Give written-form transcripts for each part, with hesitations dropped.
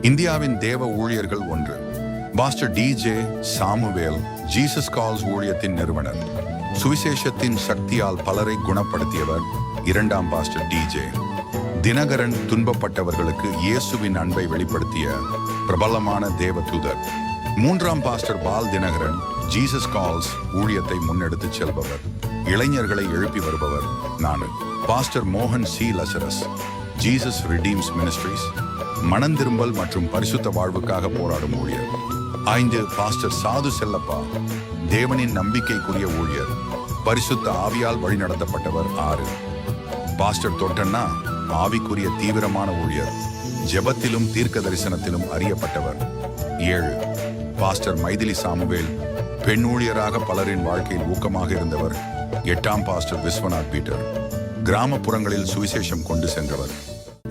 இந்தியாவின் தேவ ஊழியர்கள் ஒன்று. Pastor DJ Samuel Jesus calls ஊழியத்தின் நிறுவனர். சுவிசேஷத்தின் சக்தியால் பலரை குணப்படுத்தியவர். இரண்டாம் பாஸ்டர் DJ தினகரன் துன்பப்பட்டவர்களுக்கு இயேசுவின் அன்பை வெளிப்படுத்திய பிரபலமான தேவதூதர். மூன்றாம் pastor Paul Dhinakaran Jesus Calls ஊழியத்தை முன்னெடுத்துச் செல்பவர். இளைஞர்களை எழுப்பி வருபவர். நானு பாஸ்டர் மோகன் C. லசரஸ் ஜீசஸ் ரிடீம்ஸ் மினிஸ்ட்ரிஸ் மனந்திரும்பல் மற்றும் பரிசுத்த வாழ்வுக்காக போராடும் ஊழியர். 5 பாஸ்டர் சாது செல்லப்பா தேவனின் நம்பிக்கைக்குரிய ஊழியர். பரிசுத்த ஆவியால் வழிநடத்தப்பட்டவர். 6 பாஸ்டர் தொட்டண்ணா ஆவிக்குரிய தீவிரமான ஊழியர். ஜெபத்திலும் தீர்க்க தரிசனத்திலும் அறியப்பட்டவர். 7 பாஸ்டர் மைதிலி சாமுவேல் பெண் ஊழியராக பலரின் வாழ்க்கையில் ஊக்கமாக இருந்தவர். 8ஆம் பாஸ்டர் விஸ்வநாத் பீட்டர் கிராமப்புறங்களில் சுவிசேஷம் கொண்டு சென்றவர்.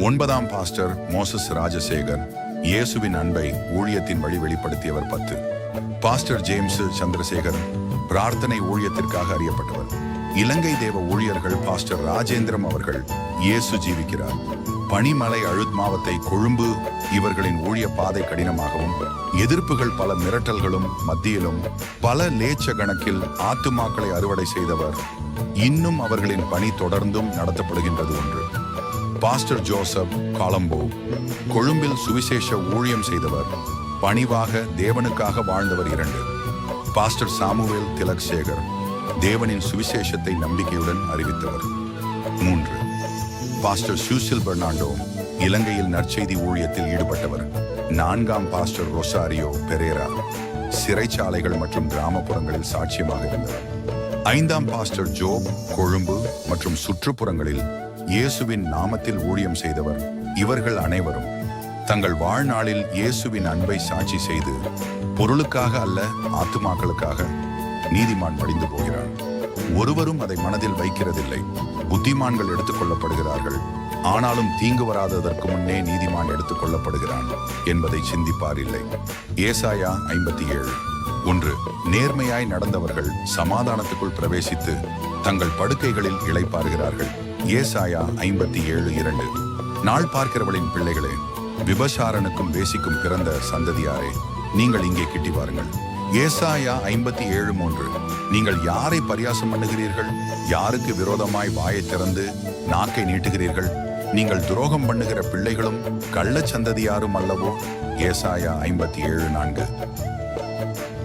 9ஆம் பாஸ்டர் மோசஸ் ராஜசேகர் இயேசுவின் அன்பை ஊழியத்தின் வழி வெளிப்படுத்தியவர். 10 பாஸ்டர் ஜேம்ஸ் சந்திரசேகர் பிரார்த்தனை ஊழியத்திற்காக அறியப்பட்டவர். இலங்கை தேவ ஊழியர்கள் பாஸ்டர் ராஜேந்திரம் அவர்கள் இயேசு ஜீவிக்கிறார் பனிமலை அழுத் மாவத்தை கொழும்பு. இவர்களின் ஊழிய பாதை கடினமாகவும் எதிர்ப்புகள் பல மிரட்டல்களும் மத்தியிலும் பல லேச்ச கணக்கில் ஆத்துமாக்களை அறுவடை செய்தவர். இன்னும் அவர்களின் பணி தொடர்ந்தும் நடத்தப்படுகின்றது. 1 பாஸ்டர் ஜோசப் காலம்போ கொழும்பில் சுவிசேஷ ஊழியம் செய்தவர். பணிவாக தேவனுக்காக வாழ்ந்தவர். 2 பாஸ்டர் சாமுவேல் திலக் சேகர் தேவனின் சுவிசேஷத்தை நம்பிக்கையுடன் அறிவித்தவர். 3 பாஸ்டர் சூசில் பெர்னாண்டோ இலங்கையில் நற்செய்தி ஊழியத்தில் ஈடுபட்டவர். 4ஆம் பாஸ்டர் ரொசாரியோ பெரேரா சிறைச்சாலைகள் மற்றும் கிராமப்புறங்களில் சாட்சியமாக இருந்தவர். 5ஆம் பாஸ்டர் ஜோப் கொழும்பு மற்றும் சுற்றுப்புறங்களில் இயேசுவின் நாமத்தில் ஊழியம் செய்தவர். இவர்கள் அனைவரும் தங்கள் வாழ்நாளில் இயேசுவின் அன்பை சாட்சி செய்து பொருளுக்காக அல்ல ஆத்துமாக்களுக்காக நீதிமான் மடிந்து போகிறார். ஒருவரும் அதை மனதில் வைக்கிறதில்லை. புத்திமான்கள் எடுத்துக் கொள்ளப்படுகிறார்கள், ஆனாலும் தீங்கு வராததற்கு முன்னே நீதிமான் எடுத்துக் கொள்ளப்படுகிறான் என்பதை சிந்திப்பார் இல்லை. ஏசாயா 57 1 நேர்மையாய் நடந்தவர்கள் சமாதானத்துக்குள் பிரவேசித்து தங்கள் படுக்கைகளில் இளைப்பாறுகிறார்கள். ஏசாயா 57 2 நாள் பார்க்கிறவளின் பிள்ளைகளே, விபசாரனுக்கும் வேசிக்கும் பிறந்த சந்ததியாரே, நீங்கள் இங்கே கிட்டி வாருங்கள். ஏசாயா 57 3 நீங்கள் யாரை பரியாசம் பண்ணுகிறீர்கள்? யாருக்கு விரோதமாய் வாயை திறந்து நாக்கை நீட்டுகிறீர்கள்? நீங்கள் துரோகம் பண்ணுகிற பிள்ளைகளும் கள்ளச் சந்ததியாரும் அல்லவோ? ஏசாயா 57 4